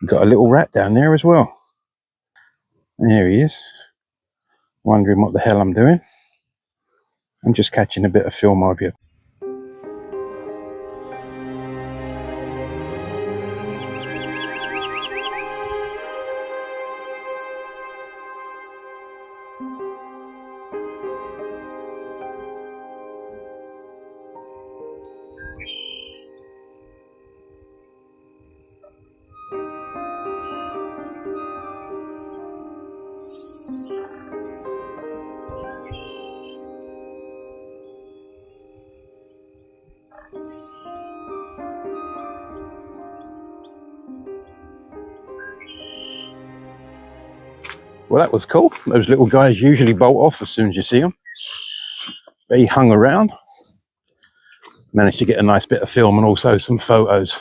Got a little rat down there as well. There he is, wondering what the hell I'm doing. I'm just catching a bit of film of you. Well, that was cool. Those little guys usually bolt off as soon as you see them. But he hung around. Managed to get a nice bit of film and also some photos.